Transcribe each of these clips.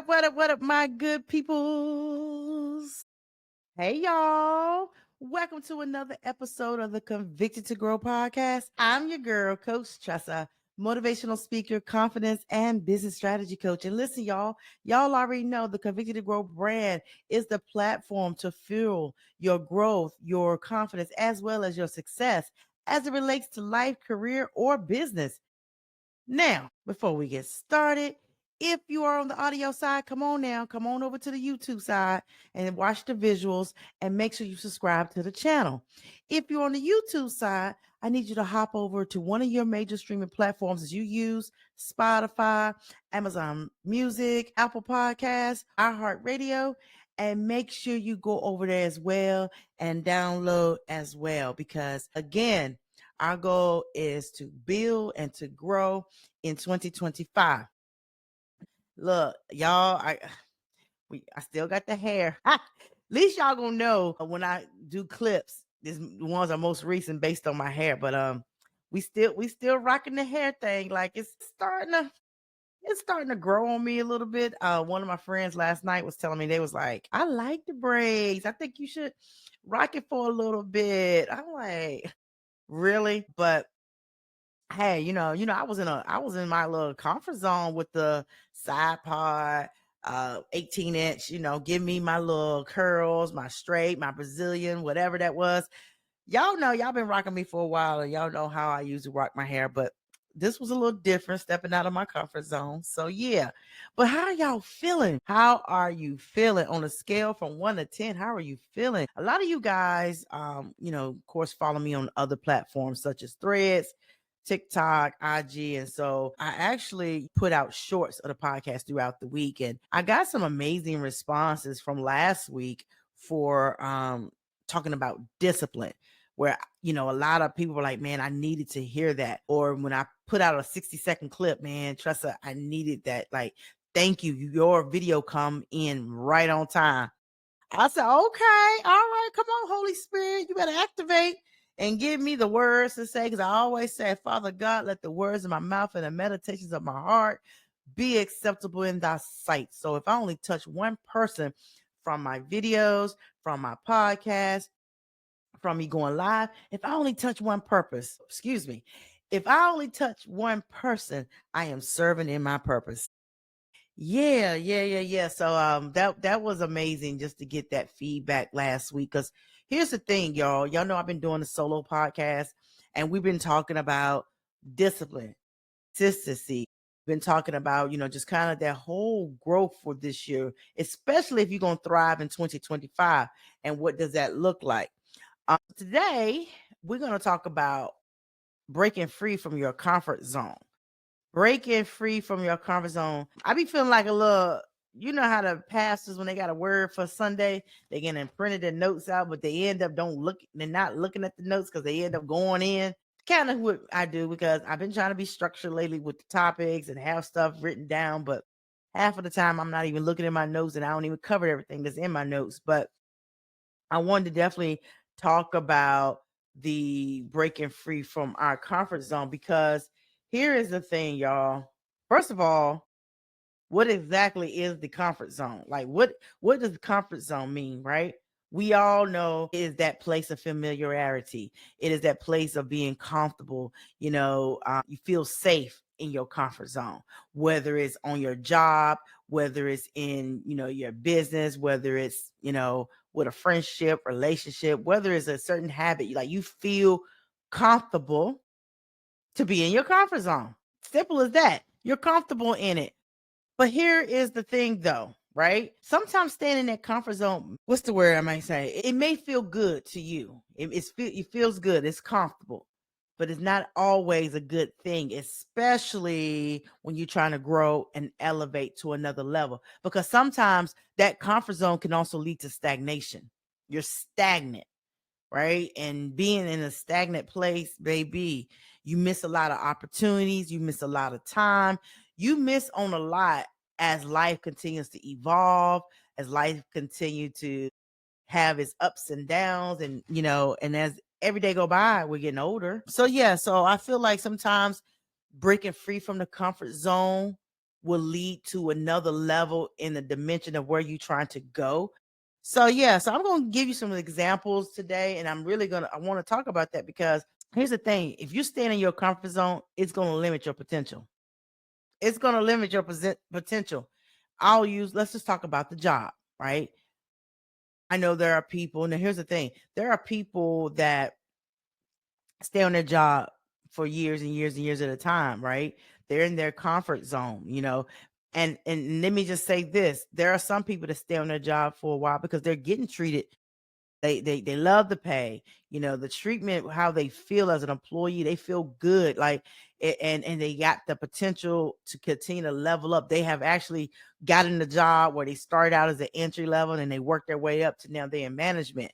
What up, my good peoples? Hey, y'all. Welcome to another episode of the Convicted to Grow podcast. I'm your girl, Coach Tressa, motivational speaker, confidence, and business strategy coach. And listen, y'all already know the Convicted to Grow brand is the platform to fuel your growth, your confidence, as well as your success as it relates to life, career, or business. Now, before we get started, if you are on the audio side, come on now, come on over to the YouTube side and watch the visuals and make sure you subscribe to the channel. If you're on the YouTube side, I need you to hop over to one of your major streaming platforms as you use Spotify, Amazon Music, Apple Podcasts, iHeartRadio, and make sure you go over there as well and download as well because again, our goal is to build and to grow in 2025. Look, y'all, I still got the hair. At least y'all gonna know when I do clips. These ones are most recent based on my hair, but we still rocking the hair thing. Like it's starting to grow on me a little bit. One of my friends last night was telling me they was like, I like the braids. I think you should rock it for a little bit. I'm like, really? But hey, I was in my little comfort zone with the side part, 18 inch, give me my little curls, my straight, my Brazilian, whatever that was. Y'all know y'all been rocking me for a while and y'all know how I usually rock my hair, but this was a little different stepping out of my comfort zone. So yeah. But how are y'all feeling? How are you feeling on a scale from 1 to 10? How are you feeling? A lot of you guys of course follow me on other platforms such as Threads, TikTok, IG. And so I actually put out shorts of the podcast throughout the week. And I got some amazing responses from last week for talking about discipline where a lot of people were like, man, I needed to hear that. Or when I put out a 60-second clip, man, Tressa, I needed that. Like, thank you. Your video come in right on time. I said, okay, all right, come on, Holy Spirit, you better activate and give me the words to say. Because I always say, Father God, let the words of my mouth and the meditations of my heart be acceptable in thy sight. So if I only touch one person from my videos, from my podcast, from me going live, if I only touch one purpose, excuse me, if I only touch one person, I am serving in my purpose. Yeah. So that was amazing just to get that feedback last week. Cause here's the thing, y'all. Y'all know I've been doing a solo podcast and we've been talking about discipline, consistency. Been talking about, just kind of that whole growth for this year, especially if you're gonna thrive in 2025. And what does that look like? Today, we're gonna talk about breaking free from your comfort zone. Breaking free from your comfort zone. I be feeling like a little, you know how the pastors when they got a word for Sunday, they get and printed their notes out, but they end up don't look, they're not looking at the notes because they end up going in. Kind of what I do because I've been trying to be structured lately with the topics and have stuff written down, but half of the time I'm not even looking at my notes and I don't even cover everything that's in my notes. But I wanted to definitely talk about the breaking free from our comfort zone because here is the thing, y'all. First of all, what exactly is the comfort zone? Like what does the comfort zone mean, right? We all know it is that place of familiarity. It is that place of being comfortable. You feel safe in your comfort zone, whether it's on your job, whether it's in, your business, whether it's, with a friendship, relationship, whether it's a certain habit, like you feel comfortable to be in your comfort zone. Simple as that. You're comfortable in it. But here is the thing though, right? Sometimes staying in that comfort zone, what's the word I might say? It may feel good to you. It feels good. It's comfortable, but it's not always a good thing, especially when you're trying to grow and elevate to another level. Because sometimes that comfort zone can also lead to stagnation. You're stagnant, right? And being in a stagnant place, baby, you miss a lot of opportunities, you miss a lot of time, you miss on a lot as life continues to evolve, as life continue to have its ups and downs, and and as every day go by, we're getting older. So yeah, so I feel like sometimes breaking free from the comfort zone will lead to another level in the dimension of where you're trying to go. So yeah, so I'm going to give you some examples today, and I want to talk about that because here's the thing: if you stay in your comfort zone, it's going to limit your potential. It's going to limit your potential. Let's just talk about the job, right? I know there are people. Now, here's the thing: there are people that stay on their job for years and years and years at a time, right? They're in their comfort zone, And let me just say this: there are some people that stay on their job for a while because they're getting treated. They love the pay, the treatment, how they feel as an employee. They feel good, like, and they got the potential to continue to level up. They have actually gotten the job where they start out as an entry level and they work their way up to now they're in management.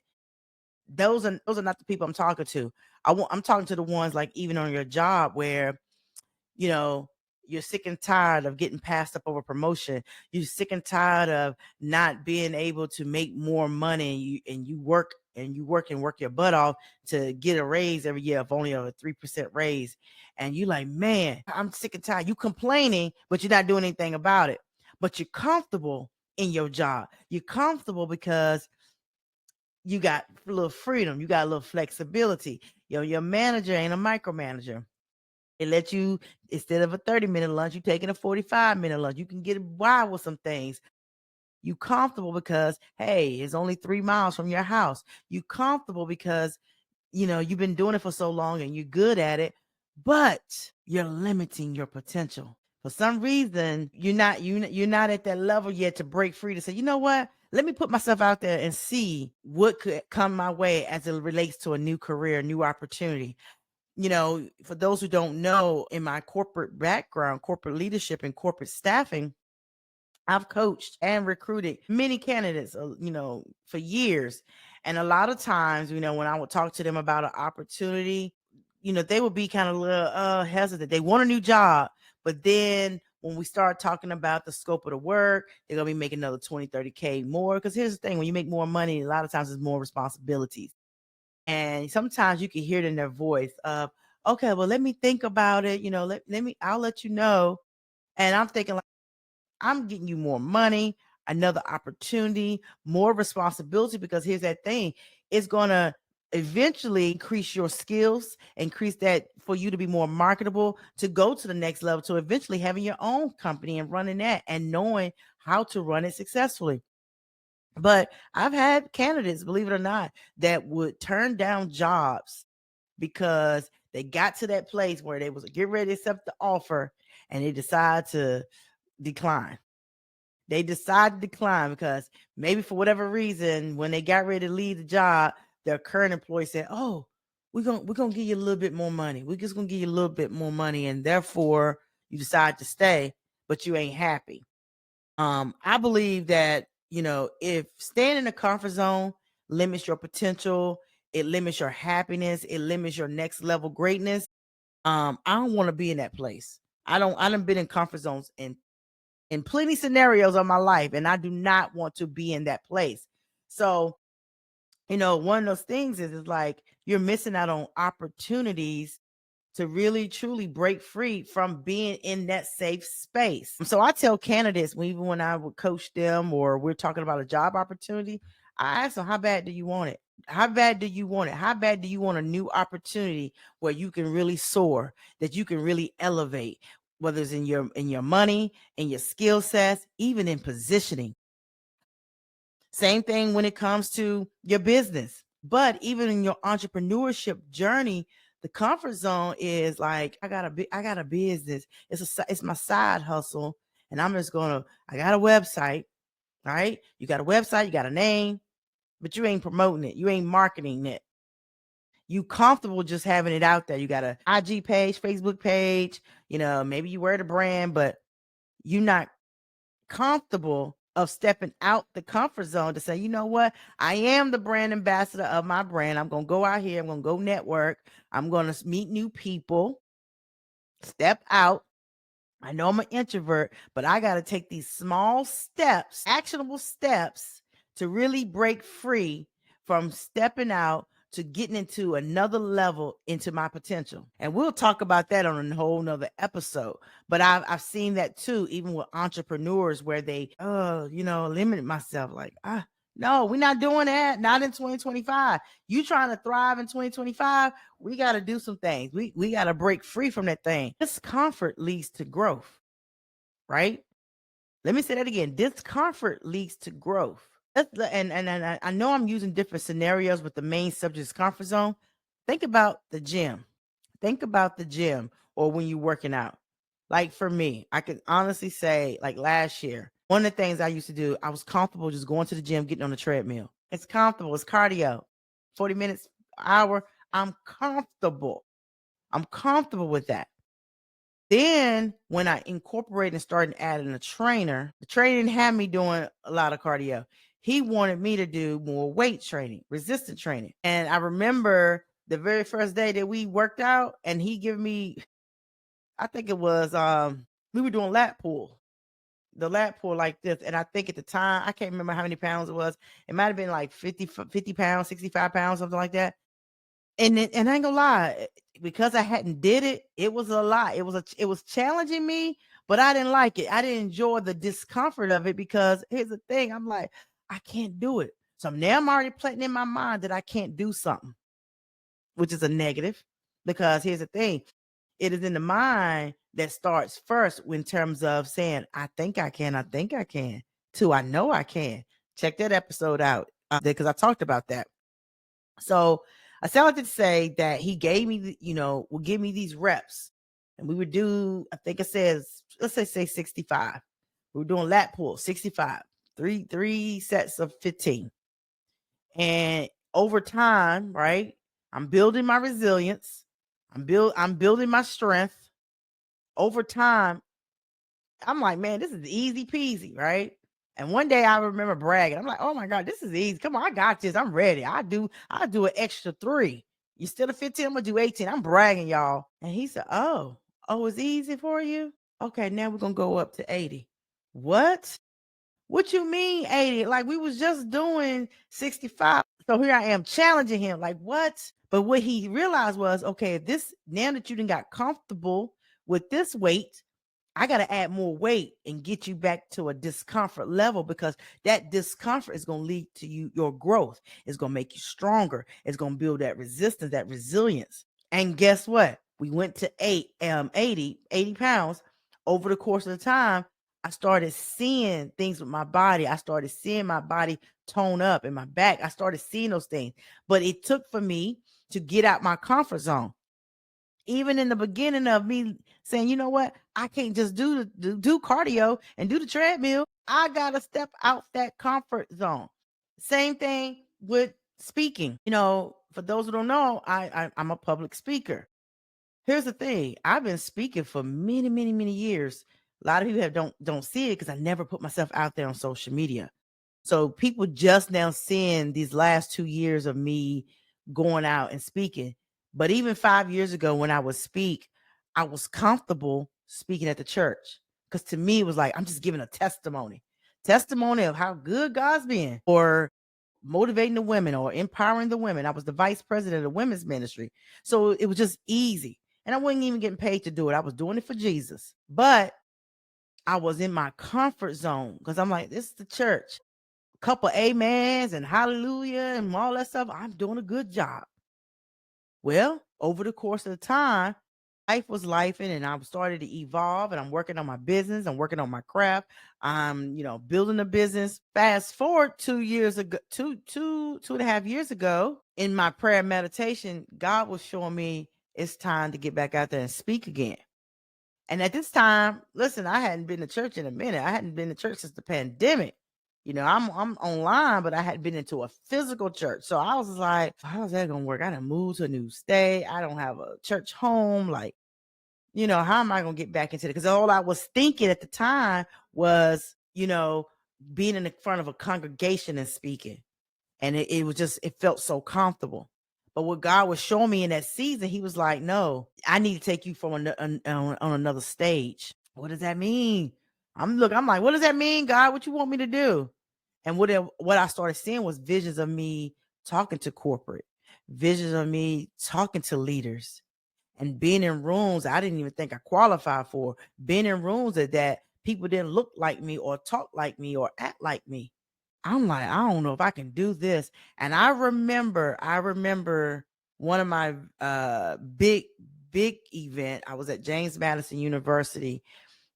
Those are not the people I'm talking to. I'm talking to the ones, like, even on your job where you know you're sick and tired of getting passed up over promotion. You're sick and tired of not being able to make more money, and you work and you work and work your butt off to get a raise every year, of only a 3% raise. And you like, man, I'm sick and tired. You complaining, but you're not doing anything about it. But you're comfortable in your job. You're comfortable because you got a little freedom, you got a little flexibility. Your manager ain't a micromanager. It let you, instead of a 30-minute lunch, you taking a 45-minute lunch. You can get wild with some things. You comfortable because, hey, it's only 3 miles from your house. You comfortable because you've been doing it for so long and you're good at it, but you're limiting your potential. For some reason, you're not at that level yet to break free to say, you know what? Let me put myself out there and see what could come my way as it relates to a new career, new opportunity. For those who don't know, in my corporate background, corporate leadership and corporate staffing, I've coached and recruited many candidates, for years. And a lot of times, when I would talk to them about an opportunity, they would be kind of a little hesitant. They want a new job, but then when we start talking about the scope of the work, they're going to be making another 20, 30K more. Because here's the thing: when you make more money, a lot of times there's more responsibilities. And sometimes you can hear it in their voice of, okay, well, let me think about it. I'll let you know. And I'm thinking, like, I'm getting you more money, another opportunity, more responsibility, because here's that thing: it's going to eventually increase your skills, increase that for you to be more marketable, to go to the next level, to eventually having your own company and running that and knowing how to run it successfully. But I've had candidates, believe it or not, that would turn down jobs because they got to that place where they was get ready to accept the offer and they decide to decline. They decide to decline because maybe for whatever reason, when they got ready to leave the job, their current employee said, "Oh, we're gonna give you a little bit more money. We're just gonna give you a little bit more money," and therefore you decide to stay, but you ain't happy. I believe that, if staying in the comfort zone limits your potential, it limits your happiness, it limits your next level greatness. I don't want to be in that place. I done been in comfort zones in plenty scenarios of my life, and I do not want to be in that place. So, one of those things is like you're missing out on opportunities to really truly break free from being in that safe space. So I tell candidates, even when I would coach them or we're talking about a job opportunity, I ask them, how bad do you want it? How bad do you want it? How bad do you want a new opportunity where you can really soar, that you can really elevate, whether it's in your money, in your skill sets, even in positioning? Same thing when it comes to your business. But even in your entrepreneurship journey, the comfort zone is like, I got a business. It's my side hustle. And I got a website, right? You got a website, you got a name, but you ain't promoting it. You ain't marketing it. You comfortable just having it out there. You got a IG page, Facebook page, maybe you wear the brand, but you're not comfortable of stepping out the comfort zone to say, you know what, I am the brand ambassador of my brand. I'm going to go out here. I'm going to go network. I'm going to meet new people, step out. I know I'm an introvert, but I got to take these small steps, actionable steps, to really break free from stepping out to getting into another level into my potential. And we'll talk about that on a whole nother episode. But I've seen that too, even with entrepreneurs where they, limit myself. Like, no, we're not doing that. Not in 2025. You trying to thrive in 2025? We got to do some things. We got to break free from that thing. Discomfort leads to growth, right? Let me say that again. Discomfort leads to growth. And I know I'm using different scenarios, but the main subject is comfort zone. Think about the gym. Think about the gym or when you're working out. Like for me, I can honestly say, like last year, one of the things I used to do, I was comfortable just going to the gym, getting on the treadmill. It's comfortable. It's cardio. 40 minutes, hour. I'm comfortable. I'm comfortable with that. Then when I incorporated and started adding a trainer, the trainer didn't have me doing a lot of cardio. He wanted me to do more weight training, resistance training. And I remember the very first day that we worked out and he gave me, I think it was, we were doing lat pull, the lat pull like this. And I think at the time, I can't remember how many pounds it was. It might've been like 50 pounds, 65 pounds, something like that. And I ain't gonna lie, because I hadn't did it, it was a lot. It was challenging me, but I didn't like it. I didn't enjoy the discomfort of it because here's the thing. I'm like, I can't do it. So now I'm already planting in my mind that I can't do something, which is a negative. Because here's the thing. It is in the mind that starts first in terms of saying, I think I can, to I know I can. Check that episode out because I talked about that. So I sounded to say that he gave me, would give me these reps and we would do, I think it says, let's say 65. We were doing lat pull, 65, three sets of 15. And over time, right, I'm building my resilience. I'm building my strength. Over time, I'm like, man, this is easy peasy, right? And one day I remember bragging. I'm like, oh my God, this is easy. Come on, I got this. I'm ready. I do an extra 3. You still a 15, I'm gonna do 18. I'm bragging, y'all. And he said, oh, it's easy for you? Okay, now we're gonna go up to 80. What? What you mean 80? Like we was just doing 65. So here I am challenging him. Like, what? But what he realized was, okay, this now that you done got comfortable with this weight, I got to add more weight and get you back to a discomfort level because that discomfort is going to lead to your growth. It's going to make you stronger. It's going to build that resistance, that resilience. And guess what? We went to 80 pounds. Over the course of the time, I started seeing things with my body. I started seeing my body tone up in my back. I started seeing those things. But it took for me to get out my comfort zone. Even in the beginning of me saying, you know what, I can't just do cardio and do the treadmill. I gotta step out that comfort zone. Same thing with speaking. For those who don't know, I'm a public speaker. Here's the thing: I've been speaking for many, many, many years. A lot of people don't see it because I never put myself out there on social media. So people just now seeing these last 2 years of me going out and speaking. But even 5 years ago when I would speak, I was comfortable speaking at the church. Because to me, it was like, I'm just giving a testimony of how good God's been, or motivating the women or empowering the women. I was the vice president of the women's ministry. So it was just easy. And I wasn't even getting paid to do it. I was doing it for Jesus. But I was in my comfort zone because I'm like, this is the church. Couple amens and hallelujah and all that stuff. I'm doing a good job. Well, over the course of the time, life was lifing and I started to evolve and I'm working on my business. I'm working on my craft. I'm, building a business. Fast forward 2 years ago, two and a half years ago, in my prayer meditation, God was showing me it's time to get back out there and speak again. And at this time, listen, I hadn't been to church in a minute. I hadn't been to church since the pandemic. I'm online, but I hadn't been into a physical church. So I was like, how's that gonna work? I done moved to a new state. I don't have a church home. Like, how am I gonna get back into it? Because all I was thinking at the time was, being in the front of a congregation and speaking. And it was just, it felt so comfortable. But what God was showing me in that season, he was like, no, I need to take you from on another stage. What does that mean? I'm like, what does that mean, God? What you want me to do? And what I started seeing was visions of me talking to corporate, visions of me talking to leaders and being in rooms I didn't even think I qualified for, being in rooms that people didn't look like me or talk like me or act like me. I'm like, I don't know if I can do this. And I remember one of my big event. I was at James Madison University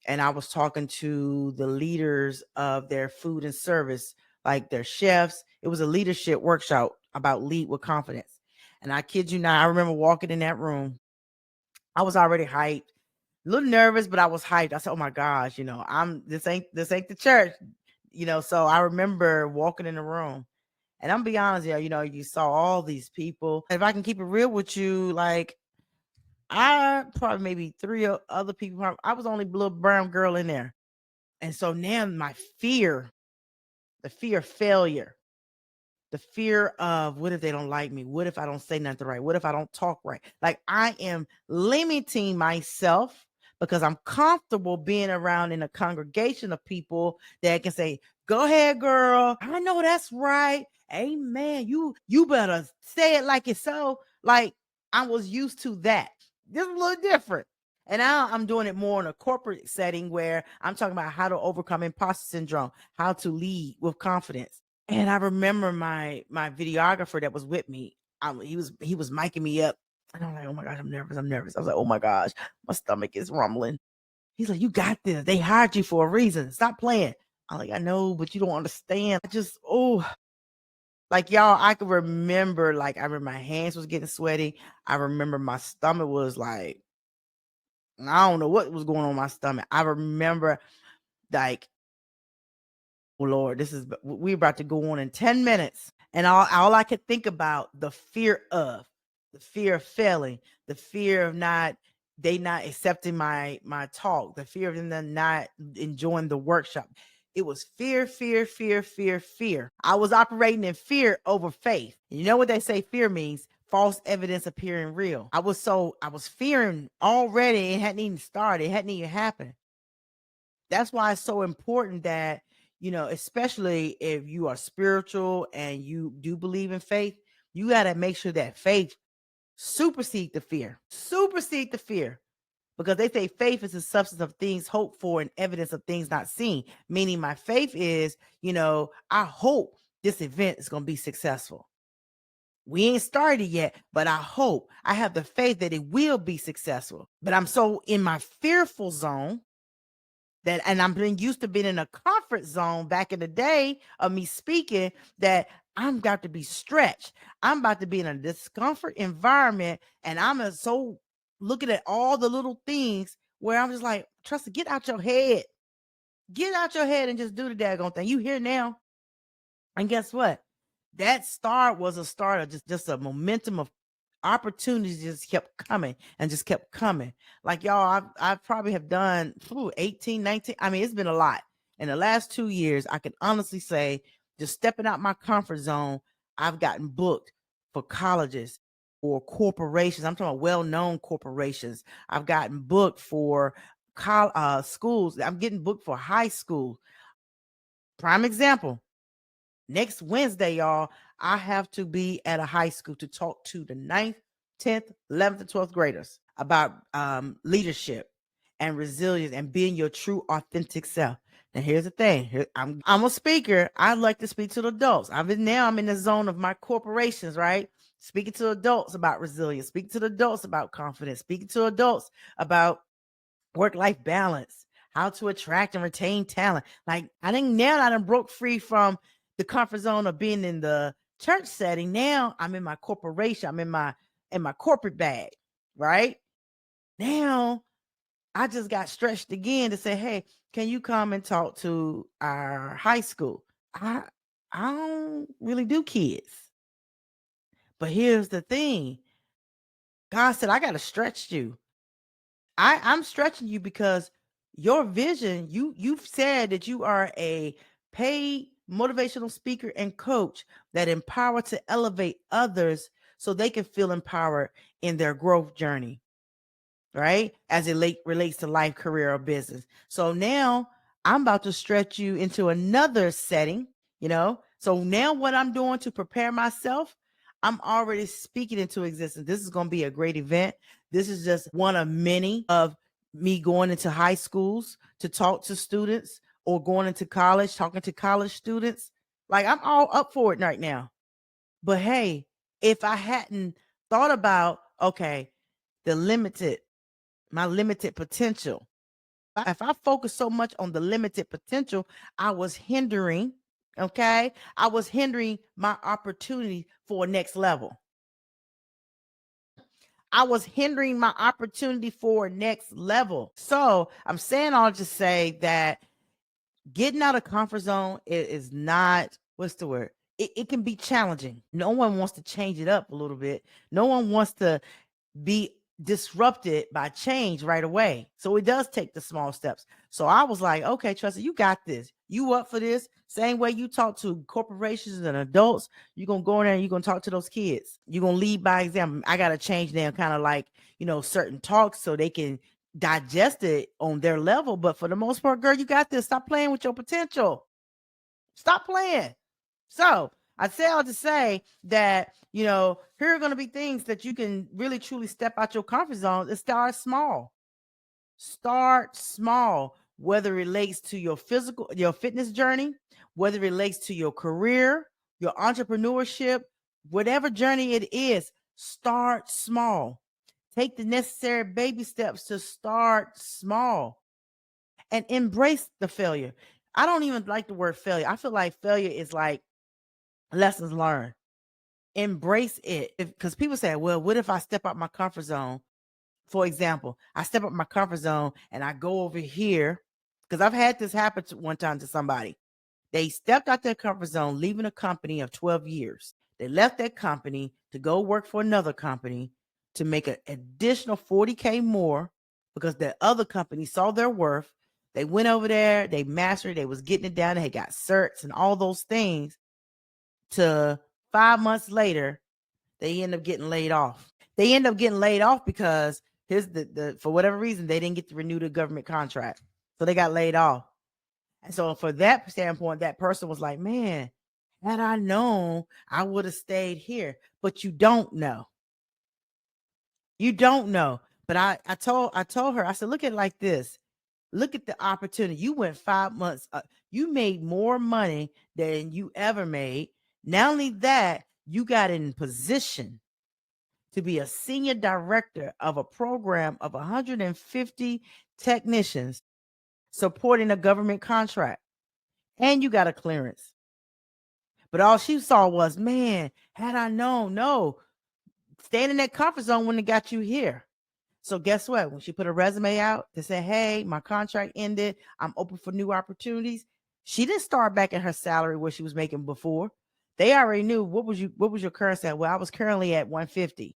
and I was talking to the leaders of their food and service, like their chefs. It was a leadership workshop about lead with confidence. And I kid you not, I remember walking in that room. I was already hyped, a little nervous, but I was hyped. I said, "Oh my gosh, I'm this ain't the church." So I remember walking in the room. And I'm be honest, yeah, you saw all these people. If I can keep it real with you, like I probably maybe other people. I was only a little brown girl in there. And so now my fear, the fear of failure, the fear of what if they don't like me? What if I don't say nothing right? What if I don't talk right? Like I am limiting myself because I'm comfortable being around in a congregation of people that can say, "Go ahead, girl. I know that's right. Amen. You better say it like it's so." Like I was used to that. This is a little different. And now I'm doing it more in a corporate setting where I'm talking about how to overcome imposter syndrome, how to lead with confidence. And I remember my videographer that was with me. He was miking me up, and I'm like, "Oh my gosh, I'm nervous. I'm nervous." I was like, "Oh my gosh, my stomach is rumbling." He's like, "You got this. They hired you for a reason. Stop playing." I'm like, "I know, but you don't understand." Like y'all, I could remember. Like I remember my hands was getting sweaty. I remember my stomach was like, I don't know what was going on in my stomach. I remember like, "Oh Lord, we're about to go on in 10 minutes." And all I could think about the fear of failing, the fear of not accepting my talk, the fear of them not enjoying the workshop. It was fear, fear, fear, fear, fear. I was operating in fear over faith. You know what they say fear means? False evidence appearing real. I was fearing already. It hadn't even started. It hadn't even happened. That's why it's so important that, especially if you are spiritual and you do believe in faith, you got to make sure that faith supersede the fear. Supersede the fear. Because they say faith is the substance of things hoped for and evidence of things not seen. Meaning my faith is, I hope this event is going to be successful. We ain't started yet, but I have the faith that it will be successful. But I'm so in my fearful zone and I'm been used to being in a comfort zone back in the day of me speaking that I'm got to be stretched. I'm about to be in a discomfort environment, and so looking at all the little things where I'm just like, Tressa, get out your head. Get out your head and just do the daggone thing. You here now. And guess what? That start was a start of just a momentum of opportunities just kept coming and just kept coming. Like y'all, I probably have done 18, 19. I mean, it's been a lot. In the last 2 years, I can honestly say, just stepping out my comfort zone, I've gotten booked for colleges or corporations. I'm talking about well-known corporations. I've gotten booked for schools. I'm getting booked for high school. Prime example. Next Wednesday, y'all, I have to be at a high school to talk to the 9th, 10th, 11th, and 12th graders about leadership and resilience and being your true, authentic self. And here's the thing. I'm a speaker. I like to speak to the adults. I'm in the zone of my corporations, right? Speaking to adults about resilience, speaking to the adults about confidence, speaking to adults about work-life balance, how to attract and retain talent. Like I think now I done broke free from the comfort zone of being in the church setting. Now I'm in my corporation. I'm in my corporate bag, right? Now I just got stretched again to say, "Hey, can you come and talk to our high school?" I I don't really do kids. But here's the thing. God said, "I got to stretch you." I'm stretching you because your vision, you've said that you are a paid motivational speaker and coach that empower to elevate others so they can feel empowered in their growth journey, right? As it relates to life, career, or business. So now I'm about to stretch you into another setting, So now what I'm doing to prepare myself, I'm already speaking into existence. This is going to be a great event. This is just one of many of me going into high schools to talk to students or going into college, talking to college students. Like, I'm all up for it right now. But hey, if I hadn't thought about, okay, the limited, my limited potential, if I focus so much on the limited potential, I was hindering, okay? I was hindering my opportunity for next level. I was hindering my opportunity for next level. So I'm saying all to say that getting out of comfort zone is not, what's the word? It can be challenging. No one wants to change it up a little bit. No one wants to be disrupted by change right away. So it does take the small steps. So I was like, okay, Tressa, you got this. You up for this? Same way you talk to corporations and adults, you're going to go in there and you're going to talk to those kids. You're going to lead by example. I got to change them kind of like, certain talks so they can digest it on their level. But for the most part, girl, you got this. Stop playing with your potential. Stop playing. So I say all to say that, here are going to be things that you can really truly step out your comfort zone and start small. Start small, whether it relates to your fitness journey, whether it relates to your career, your entrepreneurship, whatever journey it is, start small. Take the necessary baby steps to start small and embrace the failure. I don't even like the word failure. I feel like failure is like lessons learned. Embrace it. Because people say, well, what if I step out my comfort zone? For example, I step up my comfort zone and I go over here, because I've had this happen one time to somebody. They stepped out their comfort zone, leaving a company of 12 years. They left that company to go work for another company to make an additional 40K more because the other company saw their worth. They went over there, they mastered, they was getting it down, they got certs and all those things. To 5 months later, they end up getting laid off. They end up getting laid off because for whatever reason, they didn't get to renew the government contract. So they got laid off. And so for that standpoint, that person was like, man, had I known, I would have stayed here. But you don't know. You don't know. But I told her, I said, look at it like this. Look at the opportunity. You went 5 months. You made more money than you ever made. Not only that, you got in position to be a senior director of a program of 150 technicians supporting a government contract. And you got a clearance. But all she saw was, man, had I known, no, staying in that comfort zone wouldn't have got you here. So guess what? When she put a resume out to say, hey, my contract ended, I'm open for new opportunities, she didn't start back at her salary where she was making before. They already knew what was your current salary? Well, I was currently at 150.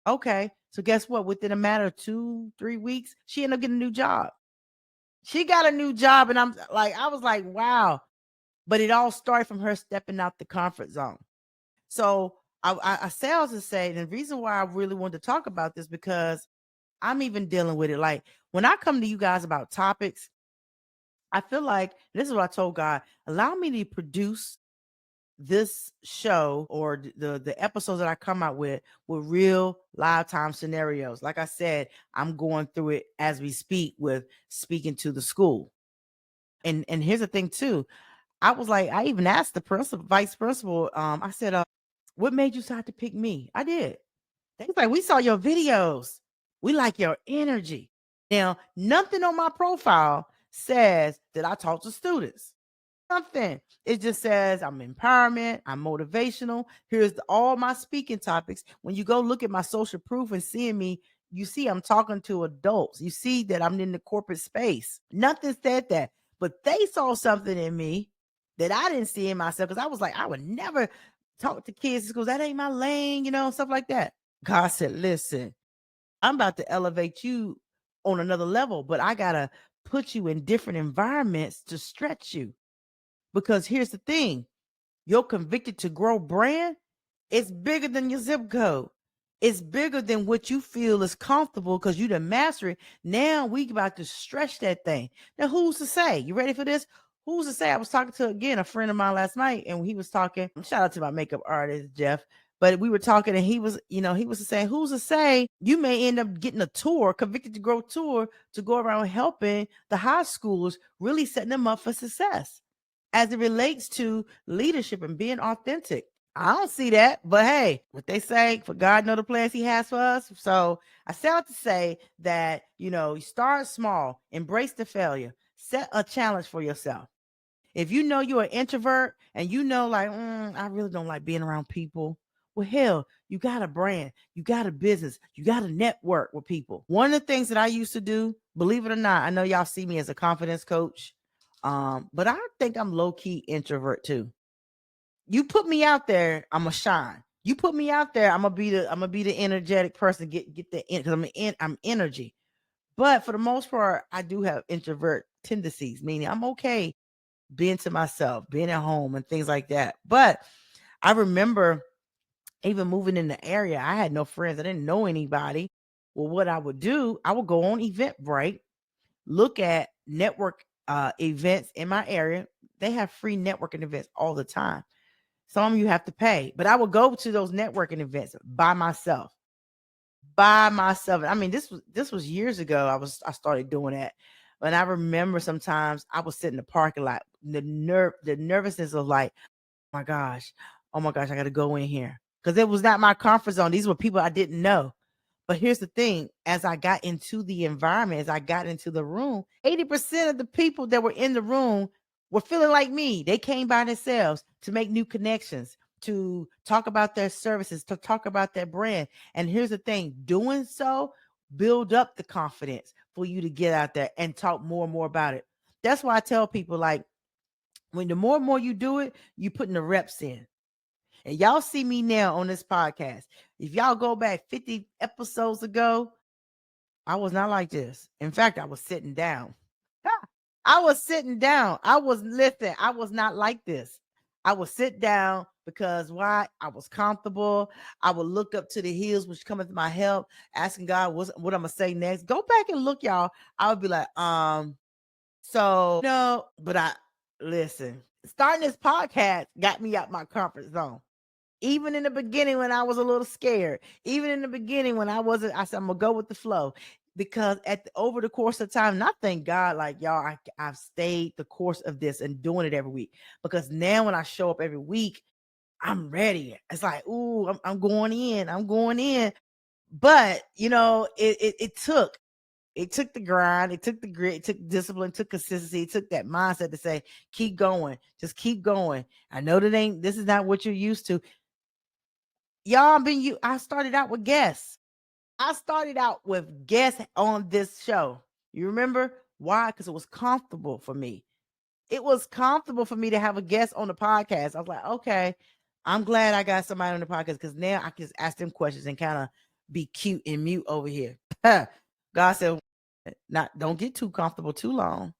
Okay. So guess what? Within a matter of 2-3 weeks, she ended up getting a new job. She got a new job, and I was like, wow. But it all started from her stepping out the comfort zone. So I say all to say, and the reason why I really wanted to talk about this because I'm even dealing with it. Like when I come to you guys about topics, I feel like this is what I told God: allow me to produce this show or the episodes that I come out with real live time scenarios. Like I said, I'm going through it as we speak with speaking to the school. And here's the thing too. I was like, I even asked the vice principal, I said, what made you decide to pick me? I did. They was like, we saw your videos. We like your energy. Now, nothing on my profile says that I talk to students. Nothing. It just says I'm empowerment, I'm motivational. Here's all my speaking topics. When you go look at my social proof and seeing me, you see I'm talking to adults. You see that I'm in the corporate space. Nothing said that, but they saw something in me that I didn't see in myself because I was like, I would never talk to kids because that ain't my lane, stuff like that. God said, listen, I'm about to elevate you on another level, but I got to put you in different environments to stretch you. Because here's the thing, your convicted to grow brand is bigger than your zip code. It's bigger than what you feel is comfortable because you done master it. Now we about to stretch that thing. Now, who's to say? You ready for this? Who's to say? I was talking to, again, a friend of mine last night, and he was talking. Shout out to my makeup artist, Jeff. But we were talking, and he was saying, who's to say you may end up getting a tour, Convicted to Grow tour, to go around helping the high schoolers, really setting them up for success as it relates to leadership and being authentic. I don't see that, but hey, what they say, for God know the plans he has for us. So I say out to say that, you start small, embrace the failure, set a challenge for yourself. If you know you're an introvert and like, I really don't like being around people. Well, hell, you got a brand, you got a business, you got to network with people. One of the things that I used to do, believe it or not, I know y'all see me as a confidence coach, but I think I'm low key introvert too. You put me out there, I'm gonna shine. You put me out there, I'm gonna be the energetic person. Get the because I'm energy. But for the most part, I do have introvert tendencies, meaning I'm okay being to myself, being at home, and things like that. But I remember even moving in the area, I had no friends. I didn't know anybody. Well, what I would do, I would go on Eventbrite, look at network events in my area. They have free networking events all the time. Some of you have to pay, but I would go to those networking events by myself. By myself. I mean, this was years ago. I started doing that. And I remember sometimes I would sit in the parking lot, the nervousness of like, oh my gosh, I gotta go in here. Because it was not my comfort zone. These were people I didn't know. But here's the thing, as I got into the environment, as I got into the room, 80% of the people that were in the room were feeling like me. They came by themselves to make new connections, to talk about their services, to talk about their brand. And here's the thing, doing so build up the confidence for you to get out there and talk more and more about it. That's why I tell people, like, when the more and more you do it, you putting the reps in. And y'all see me now on this podcast. If y'all go back 50 episodes ago, I was not like this. In fact, I was sitting down. I was sitting down. I was not like this. I would sit down because why? I was comfortable. I would look up to the hills, which cometh my help, asking God what I'm gonna say next. Go back and look, y'all. I would be like, so no, but I listen. Starting this podcast got me out my comfort zone. Even in the beginning when I was a little scared, even in the beginning when I said I'm gonna go with the flow. Because over the course of time, and I thank God, like y'all, I've stayed the course of this and doing it every week. Because now when I show up every week, I'm ready. It's like, ooh, I'm going in, I'm going in. But it took the grind, it took the grit, it took discipline, it took consistency, it took that mindset to say, keep going, just keep going. I know this is not what you're used to. Y'all I started out with guests. I started out with guests on this show. You remember why? Because it was comfortable for me. It was comfortable for me to have a guest on the podcast. I was like, okay, I'm glad I got somebody on the podcast because now I can just ask them questions and kind of be cute and mute over here. God said, not don't get too comfortable too long.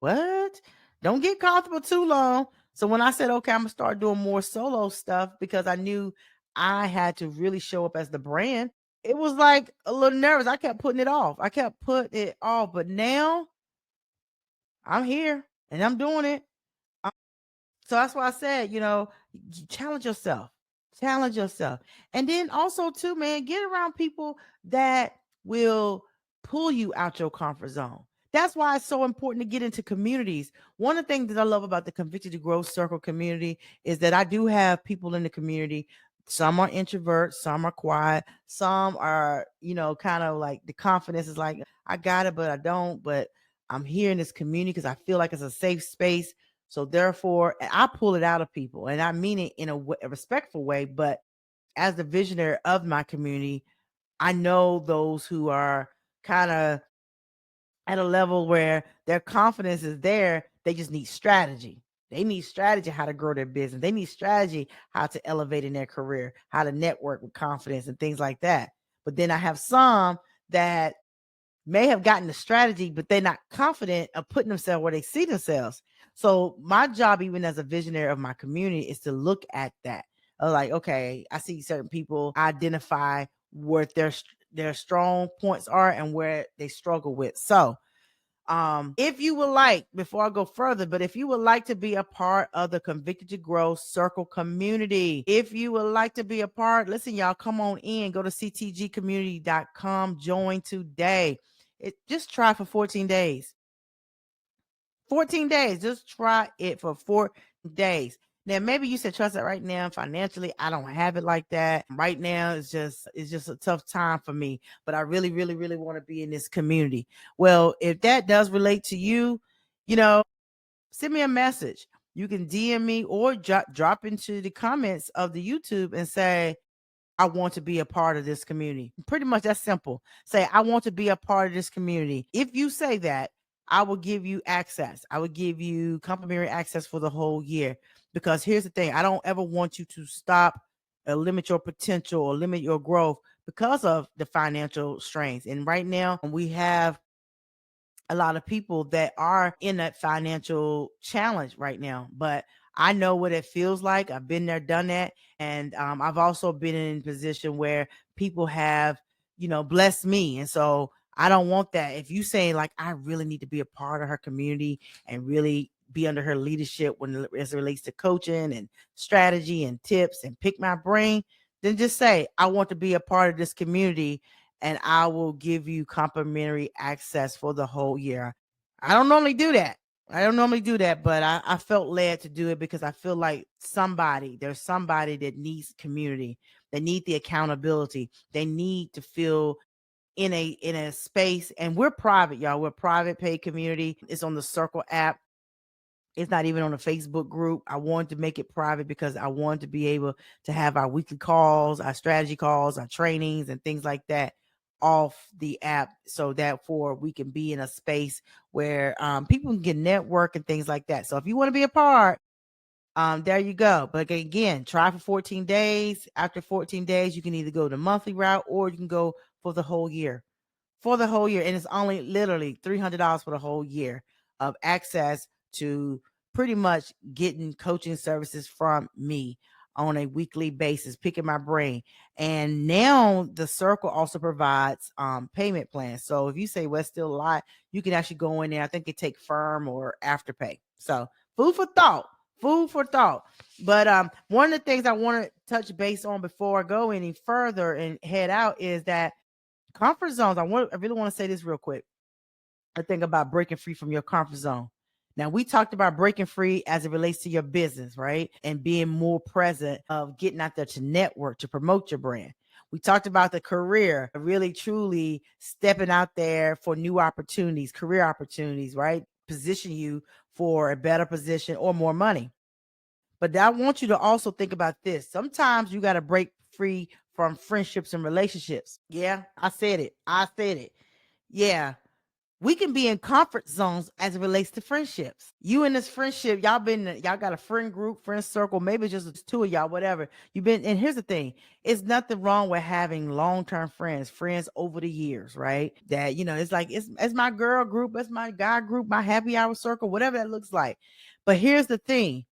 What? Don't get comfortable too long. So when I said, okay, I'm gonna start doing more solo stuff because I knew I had to really show up as the brand, it was like a little nervous. I kept putting it off. But now I'm here and I'm doing it. So that's why I said, challenge yourself. Challenge yourself. And then also too, man, get around people that will pull you out your comfort zone. That's why it's so important to get into communities. One of the things that I love about the Convicted to Growth Circle community is that I do have people in the community. Some are introverts, some are quiet, some are, kind of like the confidence is like, I got it, but I don't. But I'm here in this community because I feel like it's a safe space. So therefore, I pull it out of people, and I mean it in a respectful way. But as the visionary of my community, I know those who are kind of at a level where their confidence is there. They just need strategy. They need strategy how to grow their business. They need strategy how to elevate in their career, how to network with confidence and things like that. But then I have some that may have gotten the strategy, but they're not confident of putting themselves where they see themselves. So my job, even as a visionary of my community, is to look at that. Like, okay, I see certain people, identify where their strong points are and where they struggle with. So If you would like, before I go further, but if you would like to be a part of the Convicted to Grow Circle community, if you would like to be a part, listen, y'all, come on in, go to ctgcommunity.com, join today. Just try for 14 days. 14 days. Just try it for 4 days. Now, maybe you said, trust it right now. Financially, I don't have it like that. Right now, it's just a tough time for me. But I really, really, really want to be in this community. Well, if that does relate to you, you know, send me a message. You can DM me or drop into the comments of the YouTube and say, I want to be a part of this community. Pretty much that's simple. Say, I want to be a part of this community. If you say that, I will give you access. I will give you complimentary access for the whole year. Because here's the thing, I don't ever want you to stop or limit your potential or limit your growth because of the financial strains. And right now, we have a lot of people that are in that financial challenge right now. But I know what it feels like. I've been there, done that. And I've also been in a position where people have, blessed me. And so I don't want that. If you say, like, I really need to be a part of her community and really be under her leadership as it relates to coaching and strategy and tips and pick my brain, then just say, I want to be a part of this community and I will give you complimentary access for the whole year. I don't normally do that. But I felt led to do it because I feel like there's somebody that needs community. They need the accountability. They need to feel in a space. And we're private, y'all. We're private paid community. It's on the Circle app. It's not even on a Facebook group. I wanted to make it private because I wanted to be able to have our weekly calls, our strategy calls, our trainings, and things like that off the app, so that for we can be in a space where people can get network and things like that. So if you want to be a part, there you go. But again, try for 14 days. After 14 days, you can either go the monthly route or you can go for the whole year. And it's only literally $300 for the whole year of access to pretty much getting coaching services from me on a weekly basis, picking my brain. And now the Circle also provides payment plans. So if you say, well, it's still a lot, you can actually go in there. I think they take firm or afterpay. So food for thought. But one of the things I want to touch base on before I go any further and head out is that comfort zones. I really want to say this real quick. I think about breaking free from your comfort zone. Now, we talked about breaking free as it relates to your business, right? And being more present of getting out there to network, to promote your brand. We talked about the career, really truly stepping out there for new opportunities, career opportunities, right? Position you for a better position or more money. But I want you to also think about this. Sometimes you got to break free from friendships and relationships. Yeah, I said it. Yeah. We can be in comfort zones as it relates to friendships. You in this friendship, y'all got a friend group, friend circle, maybe it's just two of y'all, whatever. And here's the thing, it's nothing wrong with having long-term friends over the years, right? That, it's like, it's my girl group, it's my guy group, my happy hour circle, whatever that looks like. But here's the thing,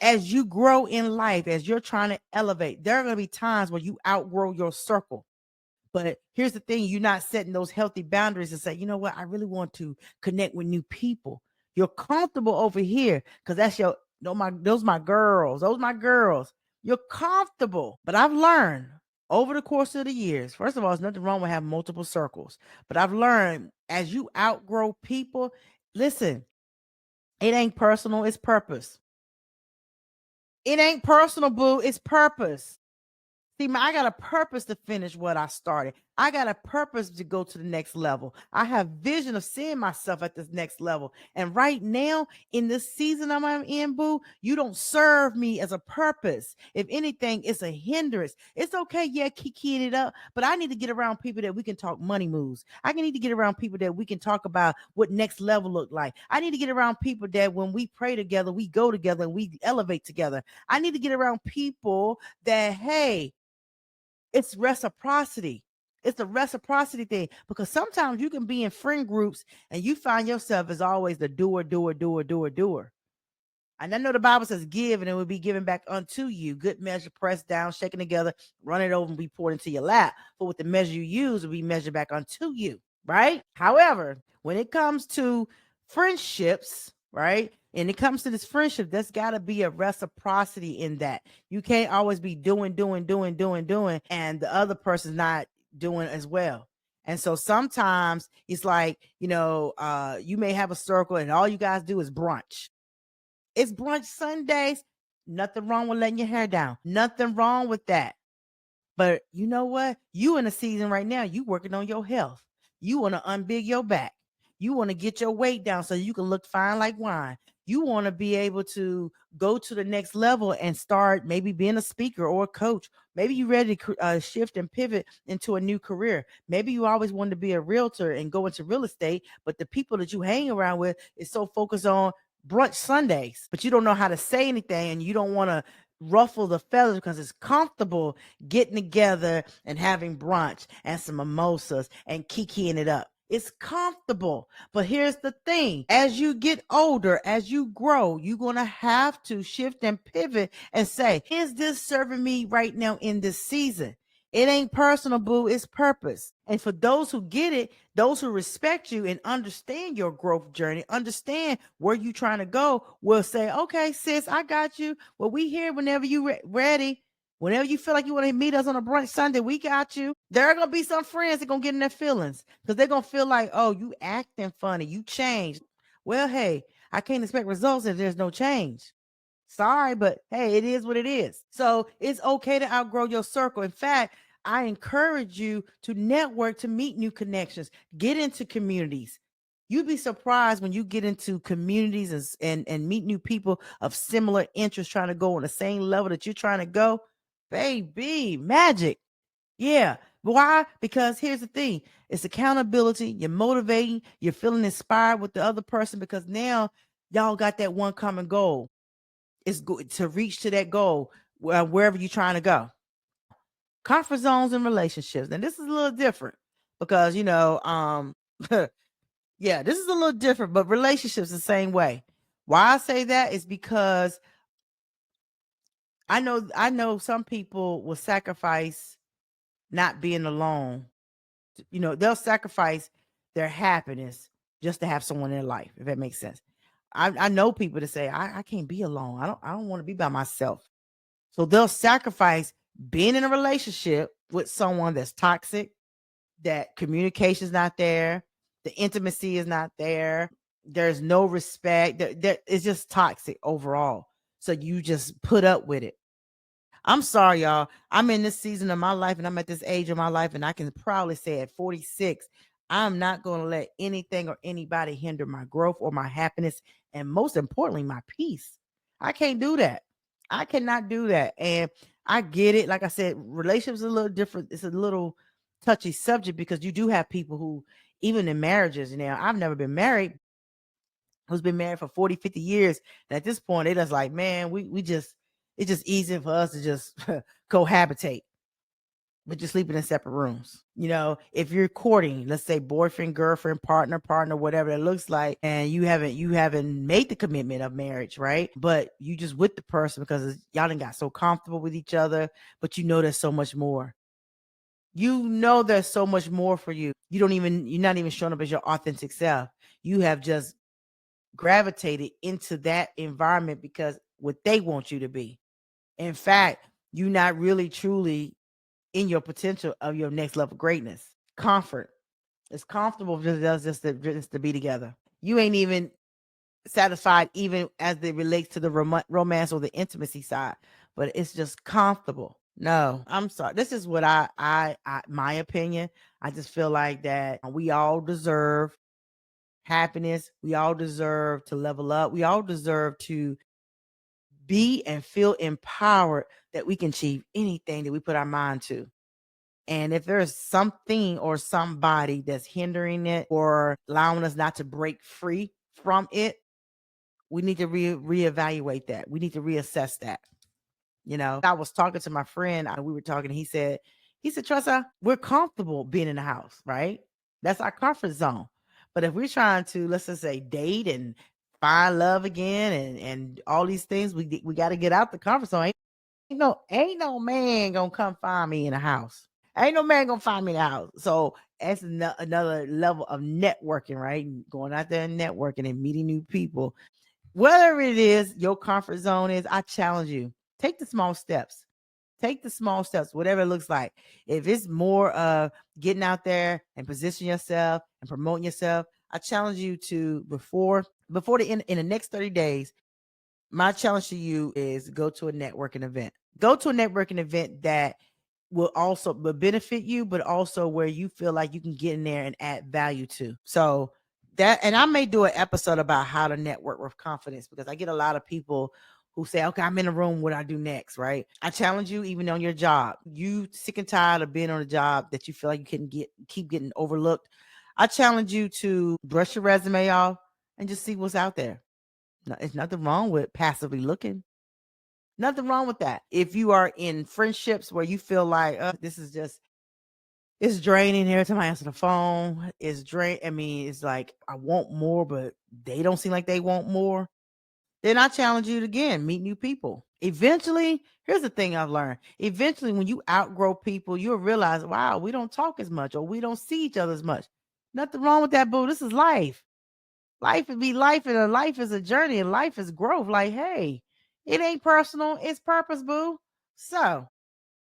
as you grow in life, as you're trying to elevate, there are going to be times where you outgrow your circle. But here's the thing, you're not setting those healthy boundaries and say, you know what, I really want to connect with new people. You're comfortable over here because that's those my girls. You're comfortable. But I've learned over the course of the years, first of all, there's nothing wrong with having multiple circles. But I've learned as you outgrow people, listen, it ain't personal, it's purpose. It ain't personal, boo. It's purpose. See, I got a purpose to finish what I started. I got a purpose to go to the next level. I have vision of seeing myself at this next level. And right now, in this season I'm in, boo, you don't serve me as a purpose. If anything, it's a hindrance. It's okay, yeah, keying it up, but I need to get around people that we can talk money moves. I need to get around people that we can talk about what next level look like. I need to get around people that when we pray together, we go together and we elevate together. I need to get around people that, hey, it's reciprocity. It's a reciprocity thing because sometimes you can be in friend groups and you find yourself as always the doer. And I know the Bible says give and it will be given back unto you. Good measure, pressed down, shaken together, run it over and be poured into your lap. But with the measure you use will be measured back unto you, right? However, when it comes to friendships, right? And it comes to this friendship, there's got to be a reciprocity in that. You can't always be doing, and the other person's not doing as well. And so sometimes it's like, you may have a circle and all you guys do is brunch. It's brunch Sundays. Nothing wrong with letting your hair down. Nothing wrong with that. But you know what? You in a season right now, you working on your health. You want to unbig your back. You want to get your weight down so you can look fine like wine. You want to be able to go to the next level and start maybe being a speaker or a coach. Maybe you ready to shift and pivot into a new career. Maybe you always wanted to be a realtor and go into real estate, but the people that you hang around with is so focused on brunch Sundays, but you don't know how to say anything and you don't want to ruffle the feathers because it's comfortable getting together and having brunch and some mimosas and kikiing it up. It's comfortable. But here's the thing. As you get older, as you grow, you're going to have to shift and pivot and say, is this serving me right now in this season? It ain't personal, boo. It's purpose. And for those who get it, those who respect you and understand your growth journey, understand where you're trying to go, will say, okay, sis, I got you. Well, we here whenever you ready. Whenever you feel like you want to meet us on a brunch Sunday, we got you. There are going to be some friends that going to get in their feelings because they're going to feel like, oh, you acting funny. You changed. Well, hey, I can't expect results if there's no change. Sorry, but hey, it is what it is. So it's okay to outgrow your circle. In fact, I encourage you to network, to meet new connections, get into communities. You'd be surprised when you get into communities and meet new people of similar interests trying to go on the same level that you're trying to go. Baby, magic. Yeah. Why? Because here's the thing, it's accountability. You're motivating, you're feeling inspired with the other person because now y'all got that one common goal. It's good to reach to that goal wherever you're trying to go. Now, comfort zones and relationships. And this is a little different because, yeah, this is a little different, but relationships the same way. Why I say that is because I know some people will sacrifice not being alone. They'll sacrifice their happiness just to have someone in their life, if that makes sense. I know people that say, I can't be alone. I don't want to be by myself. So they'll sacrifice being in a relationship with someone that's toxic, that communication is not there, the intimacy is not there, there's no respect, it's just toxic overall. So you just put up with it. I'm sorry, y'all. I'm in this season of my life and I'm at this age of my life, and I can proudly say at 46, I'm not going to let anything or anybody hinder my growth or my happiness, and most importantly, my peace. I can't do that. I cannot do that. And I get it. Like I said, relationships are a little different. It's a little touchy subject because you do have people who, even in marriages, now I've never been married, who's been married for 40, 50 years. And at this point, they just like, man, we just, it's just easy for us to just cohabitate, but you're sleeping in separate rooms. If you're courting, let's say boyfriend, girlfriend, partner, whatever it looks like, and you haven't made the commitment of marriage, right? But you just with the person because y'all done got so comfortable with each other, but there's so much more. There's so much more for you. You're not even showing up as your authentic self. You have just gravitated into that environment because what they want you to be. In fact, you're not really truly in your potential of your next level greatness. Comfort. It's comfortable just to be together. You ain't even satisfied even as it relates to the romance or the intimacy side, but it's just comfortable. No, I'm sorry. This is what I my opinion. I just feel like that we all deserve happiness. We all deserve to level up. We all deserve to be and feel empowered that we can achieve anything that we put our mind to. And if there's something or somebody that's hindering it or allowing us not to break free from it, we need to reevaluate that. We need to reassess that. I was talking to my friend, we were talking, he said, Tressa, we're comfortable being in the house, right? That's our comfort zone. But if we're trying to, let's just say, date and find love again and all these things, we got to get out the comfort zone. Ain't no man gonna come find me in a house. Ain't no man gonna find me in the house. So that's another level of networking, right? Going out there and networking and meeting new people. Whatever it is, your comfort zone is, I challenge you. Take the small steps. Take the small steps, whatever it looks like. If it's more of getting out there and position yourself and promoting yourself, I challenge you to before the end in the next 30 days, my challenge to you is go to a networking event. Go to a networking event that will also benefit you, but also where you feel like you can get in there and add value to. So that, and I may do an episode about how to network with confidence, because I get a lot of people who say, okay, I'm in a room, what I do next, right? I challenge you, even on your job, you sick and tired of being on a job that you feel like you couldn't keep getting overlooked. I challenge you to brush your resume off and just see what's out there. There's nothing wrong with passively looking. Nothing wrong with that. If you are in friendships where you feel like this is just, it's draining every time I answer the phone. It's drain. I mean, it's like I want more, but they don't seem like they want more. Then I challenge you to again, meet new people. Eventually, here's the thing I've learned. Eventually, when you outgrow people, you'll realize, wow, we don't talk as much or we don't see each other as much. Nothing wrong with that, boo. This is life. Life would be life, and a life is a journey, and life is growth. Like, hey, it ain't personal, it's purpose, boo. So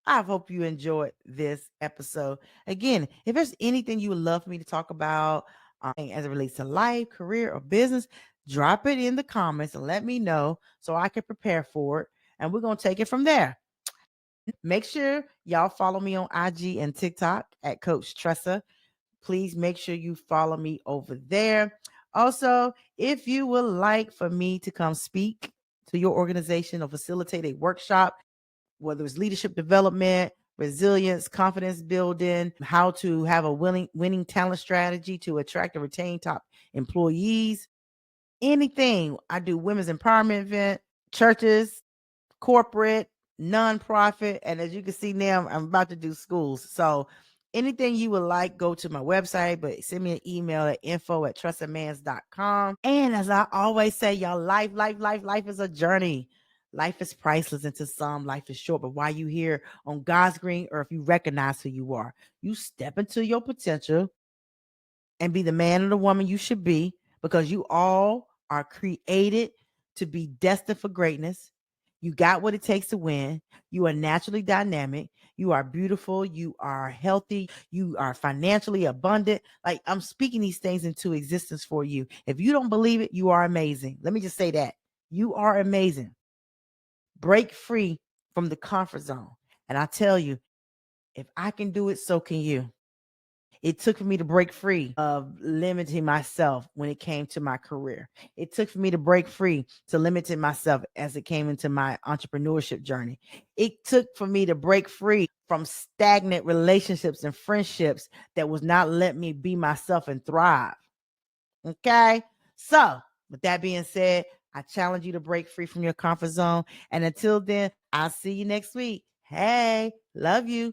I hope you enjoyed this episode. Again, if there's anything you would love for me to talk about as it relates to life, career, or business, drop it in the comments and let me know so I can prepare for it. And we're going to take it from there. Make sure y'all follow me on IG and TikTok at Coach Tressa. Please make sure you follow me over there. Also, if you would like for me to come speak to your organization or facilitate a workshop, whether it's leadership development, resilience, confidence building, how to have a winning talent strategy to attract and retain top employees, anything. I do women's empowerment event, churches, corporate, nonprofit, and as you can see now, I'm about to do schools. So anything you would like, go to my website, but send me an email at info@tressamanns.com. And as I always say, y'all, life is a journey. Life is priceless, and to some, life is short. But while you here on God's green earth, you recognize who you are. You step into your potential and be the man or the woman you should be, because you all are created to be destined for greatness. You got what it takes to win. You are naturally dynamic. You are beautiful. You are healthy. You are financially abundant. Like, I'm speaking these things into existence for you. If you don't believe it, you are amazing. Let me just say that. You are amazing. Break free from the comfort zone. And I tell you, if I can do it, so can you. It took for me to break free of limiting myself when it came to my career. It took for me to break free to limiting myself as it came into my entrepreneurship journey. It took for me to break free from stagnant relationships and friendships that was not letting me be myself and thrive. Okay. So with that being said, I challenge you to break free from your comfort zone. And until then, I'll see you next week. Hey, love you.